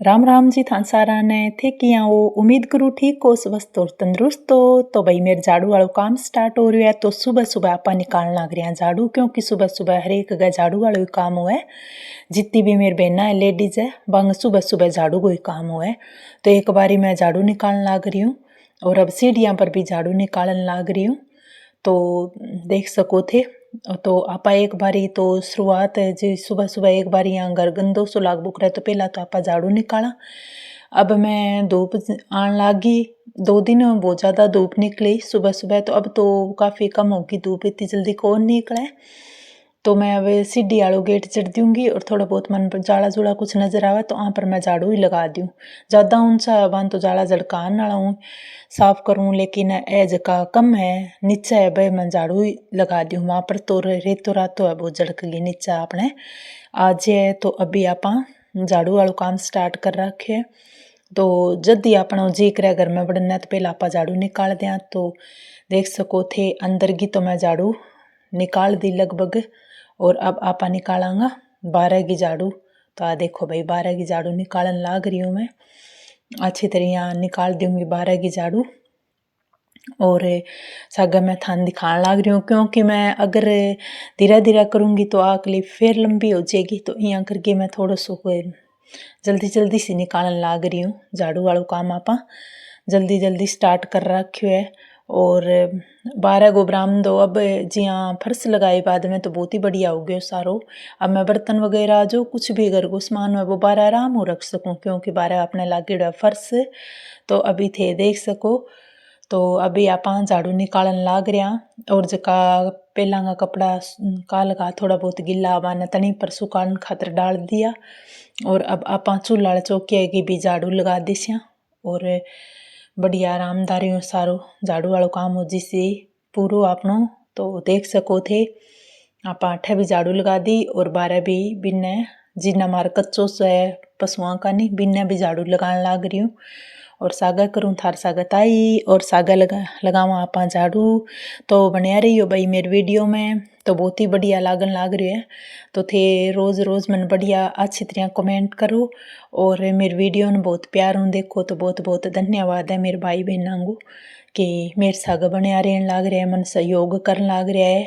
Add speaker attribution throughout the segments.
Speaker 1: राम राम जी थान सारा ने थे किया हो। उम्मीद करूँ ठीक हो, स्वस्थ और तंदुरुस्त हो। तो भाई मेरे झाड़ू वालों काम स्टार्ट हो रहा है। तो सुबह सुबह आप निकालने लग रहे हैं झाड़ू, क्योंकि सुबह सुबह हर एक का झाड़ू वालों ही काम हुआ है। जितनी भी मेरी बहना है लेडीज है बंग सुबह सुबह झाड़ू को ही काम हुआ है। तो एक बारी मैं झाड़ू निकालने लग रही हूँ और अब सीढ़ियाँ पर भी झाड़ू निकालने लग रही हूँ। तो देख सको थे। तो आपा एक बारी तो शुरुआत है जी, सुबह सुबह एक बारी यहाँ घर गंदो सो लाग बुक रहा, तो पहला तो आपा झाड़ू निकाला। अब मैं धूप आन लागी, 2 दिन बहुत ज़्यादा धूप निकली सुबह सुबह, तो अब तो काफ़ी कम होगी धूप, इतनी जल्दी कौन निकले। तो मैं अब सीढ़ी वालों गेट चढ़ दूँगी और थोड़ा बहुत मन पर जाला जुड़ा कुछ नज़र आवे तो वहाँ पर मैं झाड़ू ही लगा दूँ। ज़्यादा ऊंचा वन तो जाला झड़कान वाला हूँ साफ करूँ, लेकिन ए जगह कम है नीचे है भाई मैं झाड़ू ही लगा दूँ। वहाँ पर तो रेतो रातो है बहुत झड़क गई नीचे आपने आज है। तो अभी आप झाड़ू वालों काम स्टार्ट कर रखे। तो जल्दी अपना जी करे घर में बढ़ना तो पहले आप झाड़ू निकाल दें। तो देख सको थे अंदर की तो मैं झाड़ू निकाल दी लगभग, और अब आपा निकालांगा 12 की झाड़ू। तो आ देखो भाई 12 की झाड़ू निकालन लाग रही हूँ मैं, अच्छी तरह निकाल दूँगी 12 की झाड़ू। और सागा मैं थान दिखाने लाग रही हूँ, क्योंकि मैं अगर धीरे धीरे करूँगी तो आकली फिर लंबी हो जाएगी। तो यहाँ करके मैं थोड़ा सो जल्दी जल्दी से निकालने लाग रही हूँ। झाड़ू वालों काम आपा जल्दी जल्दी स्टार्ट कर रखे है। और 12 गो बरामदो अब जियाँ फर्श लगाए बाद में तो बहुत ही बढ़िया हो गयो सारो। अब मैं बर्तन वगैरह जो कुछ भी घर को सामान है वो 12 आराम हो रख सकूँ, क्योंकि 12 अपने लागेड़ा फर्श तो अभी थे देख सको। तो अभी आप झाड़ू निकालन लाग रहा, और जका पहला का कपड़ा काल का थोड़ा बहुत गिला आवाने तनी पर सुखाने खातर डाल दिया। और अब आप चूल्हा चौकिया की भी झाड़ू लगा दिसिया, और बढ़िया आरामदारी सारो झाड़ू वालों काम हो जिसे पूरो आपनो। तो देख सको थे आप 8 भी झाड़ू लगा दी और 12 भी बिन्ने जिन्ना मार कच्चो से पशुओं का नहीं बिन्ने भी झाड़ू लगाने लाग रही हूँ। और सागा करूँ थार स्वागत आई, और सागा लगावा आप झाड़ू। तो बनिया रही हो भाई मेरे वीडियो में, तो बहुत ही बढ़िया लागन लाग रही है। तो थे रोज़ रोज़ मन बढ़िया अच्छी तरह कमेंट करो, और मेरे वीडियो ने बहुत प्यार हूँ देखो। तो बहुत बहुत धन्यवाद है मेरे भाई बहनों को कि मेरे सागा बनिया रहन लाग रहे हैं, मन सहयोग करन लाग रहा है।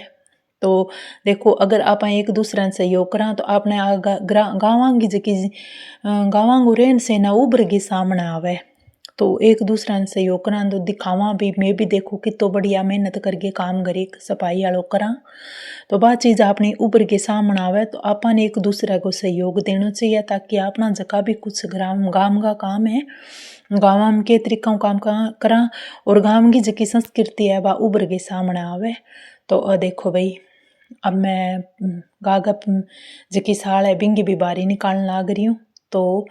Speaker 1: तो देखो अगर आप एक दूसरे ने सहयोग करा तो आपने गाँव की जकी गाँव को रहन से ना उभर के सामने आवे। तो एक दूसरे ने सहयोग करा तो दिखावा भी, मैं भी देखो कितो बढ़िया मेहनत करके काम करे सफाई वालों करा, तो बात चीज़ अपनी उभर के सामने आवे। तो अपन एक दूसरे को सहयोग देना चाहिए, ताकि अपना जका भी कुछ गाँव का काम है गाँव में के तरीका काम करा, और गाँव की जकी संस्कृति है वह उभर के सामने आवे। तो देखो भाई अब मैं गागप जकी साल है बिंगी भी बारी निकालने लाग रही हूँ। तो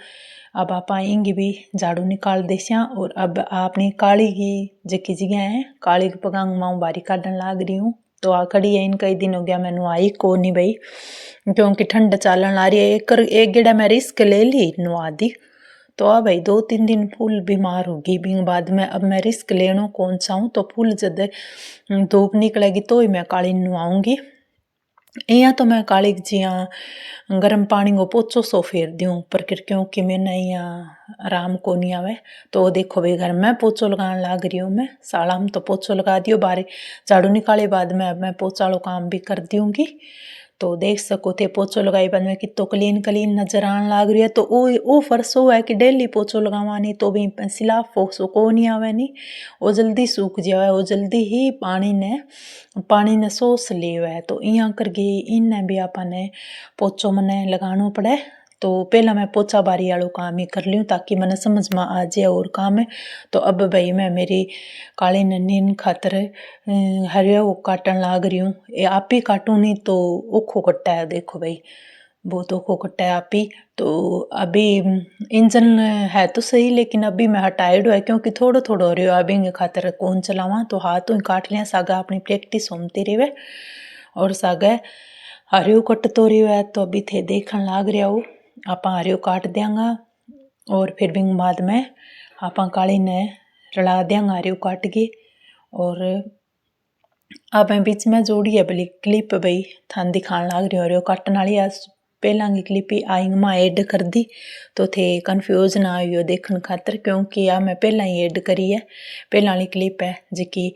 Speaker 1: अब आप आएंगे भी झाड़ू निकाल देसिया, और अब आपने काली की जकी जगह है काली की पगांग माऊ बारी काटन लाग रही हूँ। तो आ खड़ी है इन कई दिन हो गया मैनू आई को नहीं भाई, क्योंकि ठंड चालन ला रही है। एक गेड़ा मैं रिस्क ले ली नुआ दी, तो आ भाई 2-3 दिन फुल बीमार होगी बिंग बाद में। अब मैं रिस्क लेना कौन सा हूँ, तो फुल जद धूप निकलेगी तो ही मैं काली नुआऊँगी। यहाँ तो मैं काली जिया गर्म पानी को पोचो सो फेर दूँ पर, क्योंकि मैंने यहाँ आराम को नहीं आवे। तो देखो भाई घर में पोचो लगाने लाग रही हूँ मैं, साला में तो पोचो लगा दियो, बारी झाड़ू निकाले बाद में अब मैं पोचा वालों काम भी कर दूँगी। तो देख सको थे पोचो लगाई बाद में कितो क्लीन क्लीन नजर आने लाग रही है। तो वो फर्श हो है कि डेली पोचो लगावा नहीं तो भी सिलाफ सो को नहीं आवे नहीं, वो जल्दी सूख जावे, वो जल्दी ही पानी ने सोस लेवे है। तो यहाँ करके इन्हें भी आपने पोचो मने लगाना पड़े। तो पहला मैं पोचा बारी वालों काम ही कर लूँ ताकि मैंने समझ में आ जाए और काम है। तो अब भाई मैं मेरी काली नन्नी खातर हरे वो काटन लाग रही हूँ। ये आप ही काटूँ नहीं तो ओखो कट्टा है, देखो भाई बहुत ओखो कट्टा है आप ही। तो अभी इंजन है तो सही, लेकिन अभी मैं हटाइड है क्योंकि थोड़ा थोड़ा हो रही हो अभी के खातर कौन चलावा। तो हाथ ही काट लिया, सागा अपनी प्रैक्टिस होती रही और सागा हरियो कट तो रही है। तो अभी थे देखन लाग रहा हो आप हरियो काट देंगा, और फिर भी बाद में आप काली ने रला देंगे हरियो काट के। और अब मैं बीच में जोड़ी है भली क्लिप भाई थान दिखाने लाग रही हूँ हरियो काटन वाली। पहला की क्लिप ही आई मां ऐड कर दी तो थे कन्फ्यूज ना आयो देखने खातर, क्योंकि आ मैं पहला ही ऐड करी है। पहला वाली क्लिप है जिकी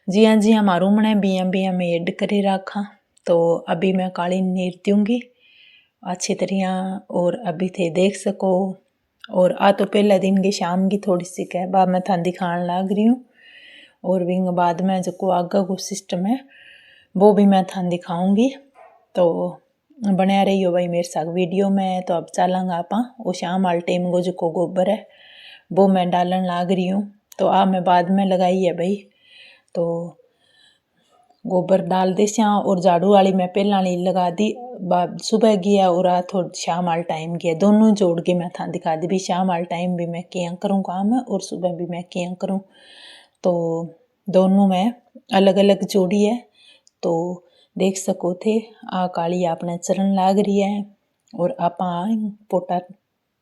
Speaker 1: जियां जियां मारू मने बियां बियां मैं ऐड करी रखा। तो अभी मैं काली नीर दूंगी अच्छी तरह, और अभी थे देख सको। और आ तो पहला दिन की शाम की थोड़ी सी कह बाद मैं थान दिखाने लाग रही हूँ, और विंग बाद में जो आगे को सिस्टम है वो भी मैं थान दिखाऊंगी। तो बनया रहियो भाई मेरे साथ वीडियो में। तो अब चलेंगे आप वो शाम वाले टाइम को जो गोबर है वो मैं डालन लाग रही हूँ। तो आ मैं बाद में लगाई है भाई, तो गोबर डाल दे स्या। और झाड़ू वाली मैं पहला वाली लगा दी, सुबह गया और आ थोड़ा शाम वाला टाइम गया, दोनों जोड़ के मैं था दिखा दी भी शाम वाला टाइम भी मैं क्या करूँ काम है और सुबह भी मैं क्या करूँ। तो दोनों में अलग अलग जोड़ी है। तो देख सको थे आ काली आपने चरण लाग रही है, और आप पोटा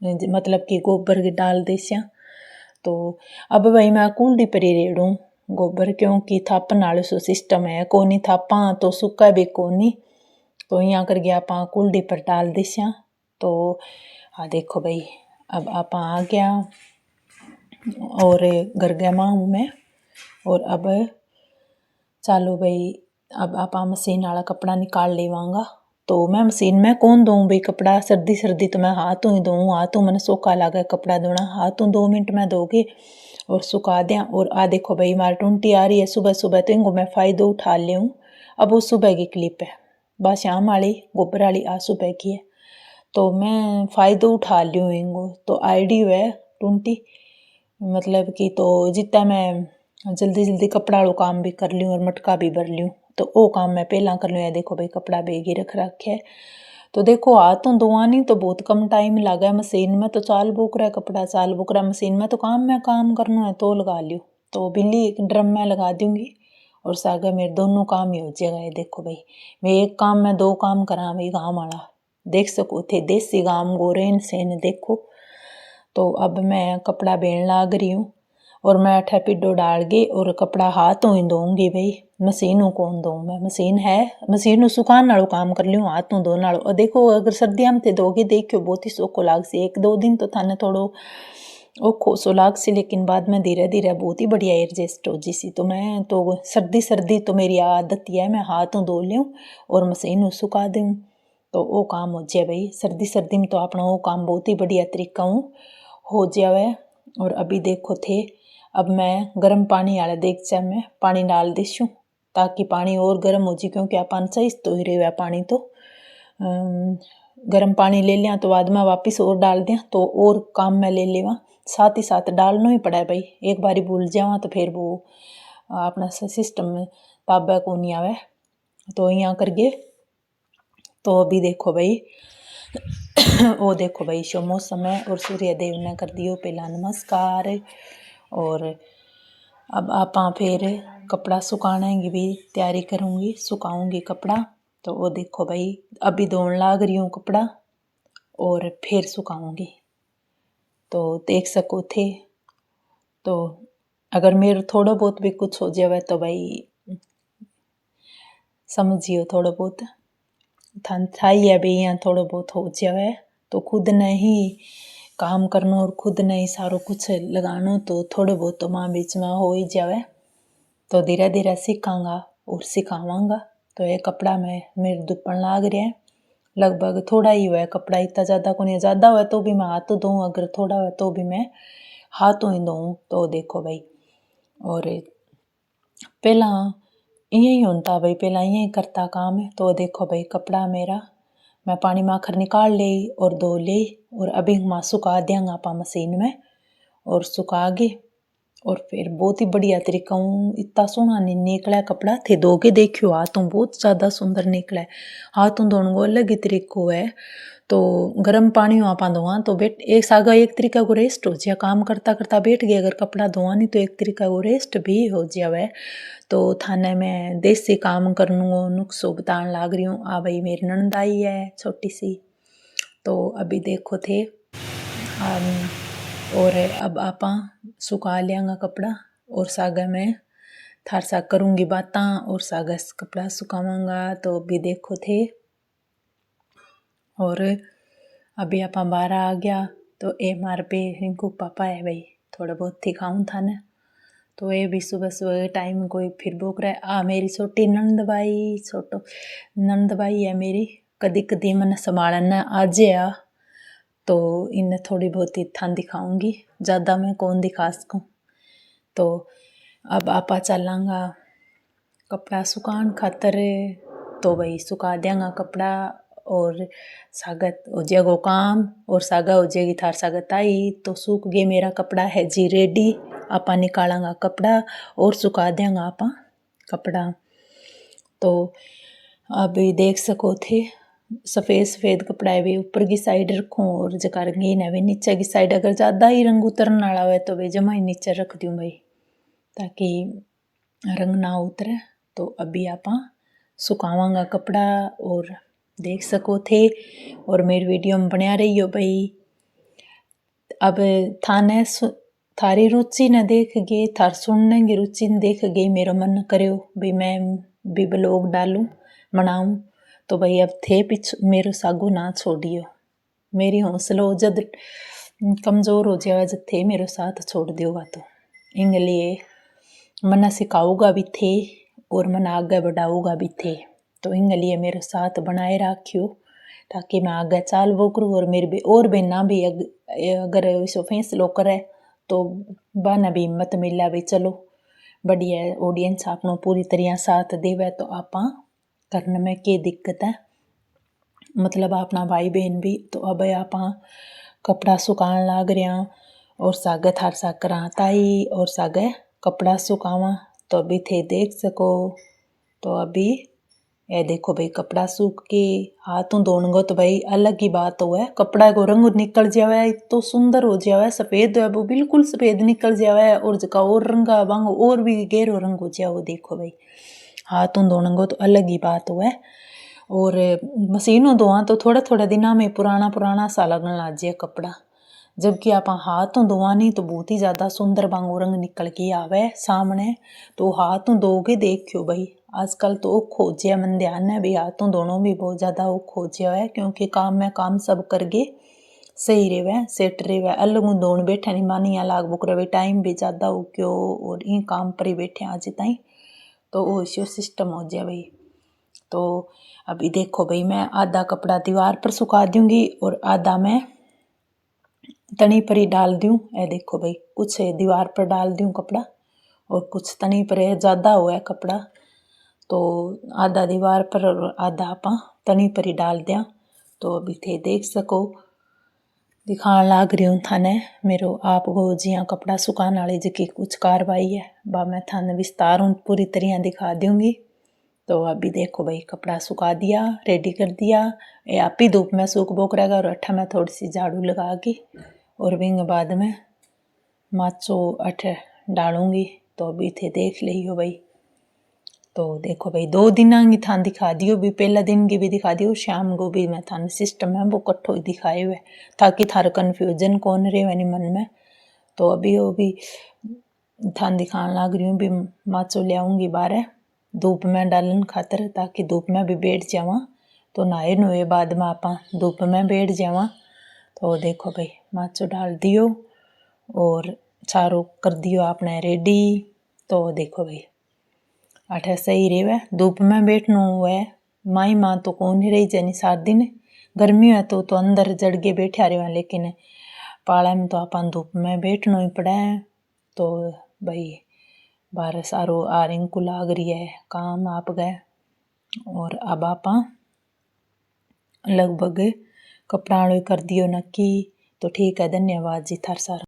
Speaker 1: मतलब कि गोबर के डाल दे स्या। तो अब भाई मैं कुंडी पर ही रेड़ूँ गोबर, क्योंकि थापन वाले सो सिस्टम है कोनी, थापा तो सूखा भी कोनी। तो यहाँ कर गया आप कुंडी पर डाल दिशा। तो हाँ देखो भाई अब आप आ गया और घर गया माँ हूँ मैं। और अब चलो भाई अब आप मशीन वाला कपड़ा निकाल लेवांगा। तो मैं मशीन में कौन दूँ भाई कपड़ा, सर्दी सर्दी तो मैं हाथों ही दूँ, हाथों मैंने सूखा लगा कपड़ा धोना, हाथों 2 मिनट में धोगे और सुखा दें। और आ देखो भाई हमारी टुंटी आ रही है सुबह सुबह, तो इनको मैं फ़ायदा उठा लूँ। अब वो सुबह की क्लिप है, बस शाम वाली गोबर वाली आ सुबह की है, तो मैं फ़ायदा उठा लूँ इनको। तो आईडी है टुंटी, मतलब कि तो जितना मैं जल्दी जल्दी कपड़ा वालों काम भी कर लूँ और मटका भी भर लूँ, तो वो काम मैं पहला कर लूँ। या देखो भाई कपड़ा बेगी रख रखे है। तो देखो हाथों धोआनी तो बहुत कम टाइम लगा है, मशीन में तो चाल बुक रहा है कपड़ा, चाल बुक रहा मशीन में तो काम में काम करना है तो लगा लियो। तो बिल्ली एक ड्रम में लगा दूंगी और सागे मेरे दोनों काम ही हो जाएगा। ये देखो भाई मैं एक काम में 2 काम करा भाई गाँव वाला, देख सको थे देसी गाँव गोरेन सेन देखो। तो अब मैं कपड़ा बेन लाग रही हूँ, और मैं अठा पिड्डो डाल गई और कपड़ा हाथों ही धोऊंगी भाई, मशीनों कौन दूँ मैं, मशीन है मशीन सुखाने वालों काम कर लूँ, हाथों धोने वालों। और देखो अगर सर्दियाँ में थे दोगे देखियो बहुत ही सोखो लाग सी, 1-2 दिन तो थाने थोड़ो ओखो सो लाग सी, लेकिन बाद में धीरे धीरे बहुत ही बढ़िया एडजस्ट हो जी। तो मैं तो सर्दी सर्दी तो मेरी आदत ही है मैं हाथों धो लूँ और मशीन सुखा दूँ, तो वो काम हो जाए भाई। सर्दी सर्दी में तो अपना वो काम बहुत ही बढ़िया तरीका हो जावे। और अभी देखो थे अब मैं गर्म पानी वाला देगचा में पानी डाल दीशूँ ताकि पानी और गर्म हो जाए, क्योंकि अपन सही तो ही रहे पानी। तो गर्म पानी ले लिया तो बाद में वापस और डाल दिया तो और काम में ले लेवा, साथ ही साथ डालना ही पड़ा है भाई, एक बारी भूल जावा तो फिर वो अपना सिस्टम में ताबा को नहीं आवे। तो यहाँ करके तो अभी देखो भाई वो देखो भाई शो मौसम है और सूर्य देव ने कर दियो पहला नमस्कार। और अब आप फिर कपड़ा सुखाने की भी तैयारी करूँगी, सुखाऊंगी कपड़ा। तो वो देखो भाई अभी धोने लाग रही हूँ कपड़ा और फिर सुखाऊंगी, तो देख सको थे। तो अगर मेरे थोड़ा बहुत भी कुछ हो जावे तो भाई समझियो थोड़ा बहुत थान थाई है भाई, यहाँ थोड़ा बहुत हो जावे तो खुद ने ही काम करना और खुद ने ही सारो कुछ लगाना, तो थोड़े बहुत तो माँ बीच में हो ही जावे। तो धीरे धीरे सीखांगा और सिखावांगा। तो ये कपड़ा में मेरे दुपन लाग रहा है, लगभग थोड़ा ही हुआ है कपड़ा, इतना ज़्यादा को नहीं, ज़्यादा हुआ तो भी मैं हाथों धोऊँ, अगर थोड़ा हुआ तो भी मैं हाथों ही धोऊँ। तो देखो भाई और पहला यही होता भाई, पहला यही करता काम है। तो देखो भाई कपड़ा मेरा मैं पानी में आखर निकाल ले और धो ले, और अभी वहाँ सुखा देंगे आप मशीन में और सुखा गे। और फिर बहुत ही बढ़िया तरीका इतना सोहना नहीं निकला कपड़ा, थे धोगे देखियो हाथों बहुत ज़्यादा सुंदर निकला है। हाथों धोने को अलग ही तरीको है। तो गर्म पानी में आप धोआ तो बैठ एक सागा एक तरीका को रेस्ट हो जाए, काम करता करता बैठ गया अगर कपड़ा धोआ नहीं तो एक तरीका को रेस्ट भी हो जावे। तो थाने में देसी काम करनू नुस्खो बताने लाग रही हूँ। आ भाई मेरी ननद आई है छोटी सी, तो अभी देखो थे और अब आप सुखा लियांगा कपड़ा और सागा में थार सा करूँगी बातां और सागा कपड़ा सुखावांगा। तो अभी देखो थे और अभी आप बाहर आ गया तो ये मार पे रिंकू पापा है भाई थोड़ा बहुत दिखाऊँ था ना। तो ये भी सुबह सुबह टाइम कोई फिर बोक रहा है। मेरी छोटी नंदबाई छोटो नंदबाई है मेरी, कदी कदी मैंने संभालना आज आ तो इन्हें थोड़ी बहुत ही थान दिखाऊंगी, ज़्यादा मैं कौन दिखा सकूँ। तो अब आपा चलांगा कपड़ा सुखान खातर, तो भाई सुखा देंगा कपड़ा और सागत हो जाएगा काम और सागा हो जाएगी थार सागत आई तो सूख गए मेरा कपड़ा है जी रेडी। आपा निकालेंगा कपड़ा और सुखा देंगा आपा कपड़ा। तो अभी देख सको थे सफ़ेद सफ़ेद कपड़ा है भी ऊपर की साइड रखूँ और जका रंगीन है भी नीचे की साइड। अगर ज़्यादा ही रंग उतरने वाला हो तो भाई जमा ही नीचे रख दूँ भाई ताकि रंग ना उतरे। तो अभी आप सुखावांगा कपड़ा और देख सको थे और मेरी वीडियो में बना रही हो भाई। अब थाने थारी रुचि न देख गए, थार सुनने की रुचि न देख गई, मेरा मन करो भी मैं भी ब्लॉग डालूँ बनाऊँ। तो भाई अब थे पीछे मेरो सागू ना छोड़ियो, मेरी हौसला जद कमज़ोर हो जाए जब थे मेरो साथ छोड़ दियोगा तो इंग लिए मना सिखाऊगा भी थे और मन आगे बढ़ाऊगा भी थे। तो इंग लिए मेरे साथ बनाए रखियो ताकि मैं आगे चाल वो करूँ और मेरे भी और बहना भी अगर इसे फैसलो करे तो बाना भी हिम्मत मिला भी चलो बढ़िया ऑडियंस आपनो पूरी तरह साथ देवे तो आपा करने में क्या दिक्कत है, मतलब अपना भाई बहन भी। तो अब आप कपड़ा सुखान लाग रहा और सागे थार साकरा ताई और सागे कपड़ा सुखावा। तो अभी थे देख सको तो अभी ये देखो भाई कपड़ा सूख के हाथों धोणगो तो भाई अलग ही बात हो है। कपड़ा को रंग निकल जावे तो सुंदर हो जावे, सफ़ेद है वो बिल्कुल सफ़ेद निकल जावे और जका और रंगा बांगो और भी गहरो रंग हो जाओ। देखो भाई हाथों धोणगो तो अलग ही बात हो है और मशीनों धोआ तो थोड़ा थोड़ा दिना में पुराना पुराना सा लगने लग जाए कपड़ा, जबकि आप हाथों धोवानी तो बहुत ही ज़्यादा सुंदर बांगो रंग निकल के आवे सामने। तो हाथों धोगे देखियो भाई आजकल तो खोजिया मन ध्यान है भी हाथों धोनों भी बहुत ज़्यादा वो खोजिया है क्योंकि काम में काम सब करगे सही रेवे सेट रेवे। अलग धोन बैठे नहीं मानिया लाग बुक रहे टाइम भी ज़्यादा हो क्यों और इन काम पर ही बैठे आज ताई तो वो इश्यू सिस्टम हो जाए भाई। तो अभी देखो भाई मैं आधा कपड़ा दीवार पर सुखा दूंगी और आधा मैं तनी पर ही डाल दूँ। ये देखो भाई कुछ दीवार पर डाल दूँ कपड़ा और कुछ तनी पर ज़्यादा हुआ है कपड़ा तो आधा दीवार पर और आधा आप तनी पर ही डाल दिया। तो अभी थे देख सको दिखाने लाग रही हूँ थाने मेरो आप गो जिया कपड़ा सुखाने वाली जी कुछ कार्रवाई है बा मैं थाने विस्तार पूरी तरह दिखा दूँगी। तो अभी देखो भाई कपड़ा सुखा दिया रेडी कर दिया, ये आप ही धूप में सूख बोक रहेगा और अट्ठा में थोड़ी सी झाड़ू लगा के और विंग बाद में माचो अठ डालूंगी। तो अभी थे देख लियो भाई। तो देखो भाई 2 दिन की थान दिखा दियो भी, पहला दिन की भी दिखा दियो शाम को भी मैं थान सिस्टम है वो कट्ठो ही दिखाए हुए ताकि थारा कन्फ्यूजन कौन रहे नहीं मन में। तो अभी वो भी थान दिखाने लग रही हूँ भी माचो ले आऊँगी बाहर धूप में डालन खातर ताकि धूप में भी बैठ जावा तो नहाए नुए बाद में आप धूप में बैठ जावा। तो देखो भाई माचो डाल दियो और चारों कर दियो आपने रेडी। तो देखो भाई अठे सही रेवे धूप में बैठनो हुए माई माँ तो कौन ही रही जानी सात दिन गर्मी है तो अंदर जड़ के बैठा रहे लेकिन पाला में तो अपन धूप में बैठना ही पड़ा है। तो भाई बारह सारो आ रिंकू लाग रही है काम आप गए और अब आप लगभग कपड़ा कर दियो नक्की। तो ठीक है धन्यवाद जी थार सारा।